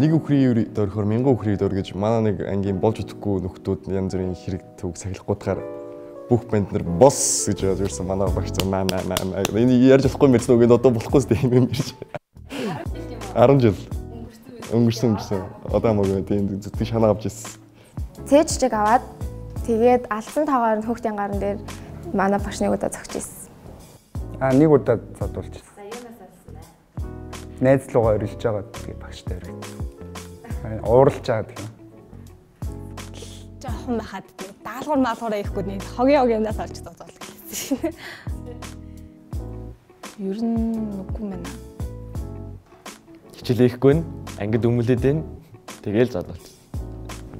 нэг үхрийн дөрөхөр 1000 үхрийн дөр гэж манай нэг ангийн болж идэхгүй нөхдүүд янз бүрийн хэрэг төвг сахилахгүйдгаар бүх банд нар босс гэж яаж ирсэн манай багш маа энэ ярьж болохгүй юм байна үгүй одоо болохгүй зү юм ярьж 10 жил өнгөрсөн одоо мөн тийм зүтгэж шанаа авч ирсэн цээжчэг аваад тэгээд алдсан тоогоор нь хүүхдийн гарын дээр манай багш нэг удаа зогч ирсэн нэг удаа задуулж ирсэн найз руугаа ирж байгаа тэгээ багштай ирээд ууралж байгаа гэх юм. Жохон байхад даалгавар маалгаараа ихгүй нэг хогийн юмнаас олж зодоол гэсэн. Ер нь үгүй мэнэ. Хичээл ихгүй нь ангид өмөлөд байна. Тэгээл зодоолч.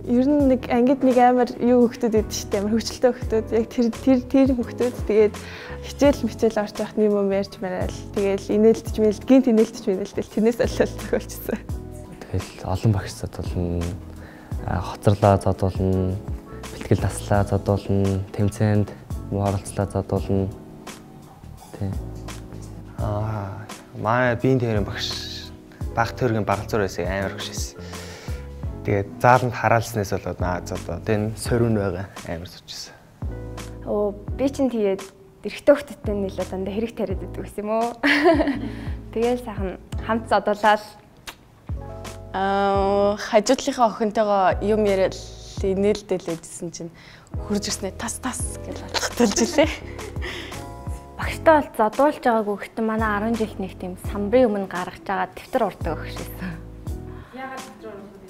Ер нь нэг ангид нэг амар юу хөвгтөд идэв шүү дээ. Амар хөвчлөлтөө хөвгтөд. Яг тэр хөвгтөд тэгээд хичээл орж явахт юм ярьж мараал. Тэгээл инээлтж мэлт гинт инээлтж мэлтэл тэрнээс олол тохиолчихсон. Тэгэл олон багш задуулна. Хоцорлоо задуулна. Бэлтгэл таслаа задуулна. Тэмцээнд муу оролцлоо задуулна. Тий. Манай биеийн тээврийн багш баг төргийн багалзуур байсан амар багш байсан. Тэгээд зааланд хараалснаас болоод наад одоо энэ сорин байгаа амар суучихсан. Би чинь тэгээд эрэгтэй хөлтөдтэй нэлээд дандаа хэрэг тариад байдаг гэсэн юм уу? Тэгээл сайхан хамт зодуулаад хажуудлынхаа охинтойгоо юм яриад нээлтэлээжсэн чинь хурж ирснээр тас гэж баталтуулж илээ. Багштай бол зодуулж байгаагүй гэхдээ манай 10 жилд нэг тийм самбарын өмнө гаргаж байгаа дэвтэр урдаг багш байсан. Яагаад дэвтэр урдаг вэ?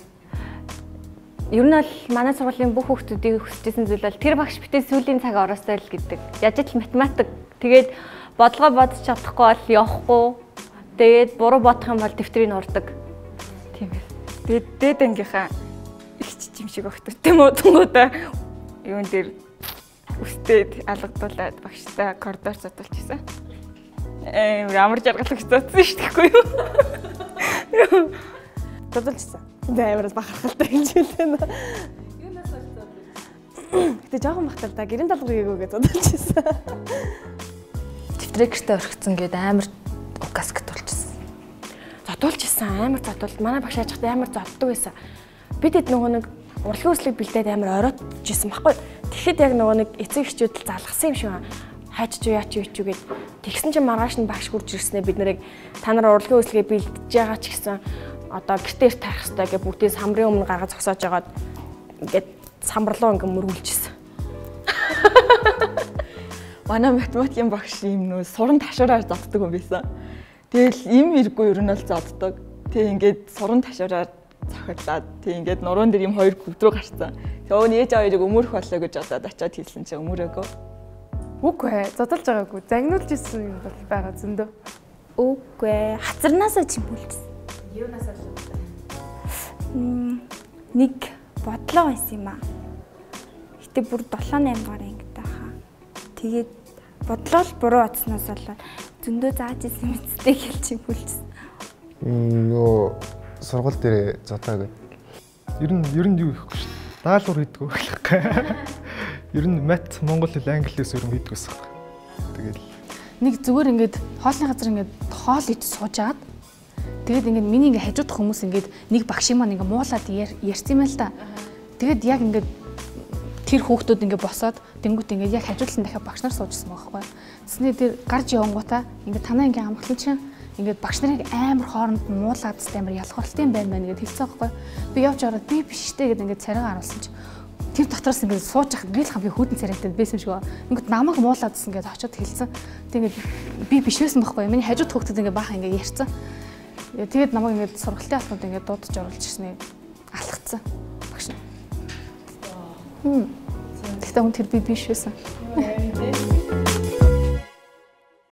Ер нь бол манай сургуулийн бүх хүүхдүүдийн хүсэжсэн зүйл бол тэр багш битээ сүүлийн цаг ороостой л гэдэг. Яаж ч математик тэгээд бодлого бодож чадахгүй бол явахгүй. Тэгээд буруу бодох юм бол дэвтрийг урдаг. Тийм ээ. Тэгээд дээд ангийнхаа ихч юм шиг өгтөтэй мó тунгуудаа юун дээр үстэд алгадуулаад багштай коридор задуулчихсан. Амар жаргал өгсөн шүү дээ юу? Задуулчихсан. Амар бахархалтай гэж хэлсэн. Юунаас олж задуулчихсан? Гэтэ жоохон бахтал да гэрэн даалгаврыг өгөөд задуулчихсан. Дэвтрээ гэртээ орхицсан гээд амар укаскт болчихсон. Задуулчихсан амар задуулт. Манай багш яж хат амар зоддог байсан. Бид хэд нөгөө нэг урлагийн үслэг бэлдээд амар оройтжсэн байхгүй. Тэгэхэд яг нөгөө нэг эцэг эхчүүд залгасан юм шиг хайч юу яач юу ч гээд тэгсэн чинь маргааш нь багш хурж ирснээр бид нарыг та нар урлагийн үслэгээ бэлдэж байгаа ч гэсэн одоо гэртээр тарих хэрэгтэй гэж бүгдийг самбарын өмнө гаргаж зогсоож агаад ингээд самбарлуу ингээд мөргүүлчихсэн. Манай математикийн багш юм нөө суран ташуураар зоддог юм байсан. Тэгэл им иргүй ер нь л зоддог. Тэг ингээд суран ташуураар цохиулаад тэг ингээд нуруунд дэр юм хоёр гүвдрүү гарцсан. Тэг өө нээж аваажиг өмөрөх болоо гэж бодоод очиад хэлсэн чи өмөрөөгөө. Үгүй ээ, зодолж байгаагүй. Загнуулж ирсэн юм бол байгаа зөндөө. Үгүй ээ, хацарнаасаа чимүүлсэн. Юунаас нэг бодлого байсан юм аа. Гэтэ бүр 7-8 гар ангитай хаа. Тэгээд бодлоо л буруу утснаас болоод зөндөө зааж исэн мэдтэй хэлж чимүүлсэн. Нөө сургууль дээр зодоо гэдэг. Ер нь юу ихгүй шүү дээ. Даалгавар хийдэг байхгүй. Ер нь мат монгол хэл англи хэлээс ер нь хийдэг байсан. Тэгэл нэг зүгээр ингээд хоолны газар ингээд хоол ич суужгаад тэгээд ингээд миний ингээд хажуудах хүмүүс ингээд нэг багш юм аа ингээд муулаад ярьсан юм л та. Тэгээд яг ингээд тэр хүүхдүүд ингээд босоод тэнгуут ингээд яг хажуудлан дахиад багш нар суужсан байгаа байхгүй. Тэсний тэр гарч явангуудаа ингээд танаа ингээд амгалан чинь ингээд багш нарыг амар хооронд нь муулаад амар ялгарлтын байна мэн гэдээ хэлсэн байхгүй. Би явж ороод би биш штэ гэдэг ингээд царайгаа харуулсан чинь тэр дотроос ингээд сууж байхад би л хамгийн хүйтэн царайтай байсан юм шиг байна. Ингээд намайг муулаадсан ингээд очиод хэлсэн. Тэгээд би биш байсан байхгүй. Миний хажууд хүүхдүүд ингээд баахан ингээд ярьсан. Тэгээд намайг ингээд сургалтын албанд ингээд дуудаж оруулж ирснийг алхацсан багш. Тэгтээ хүн тэр би биш байсан.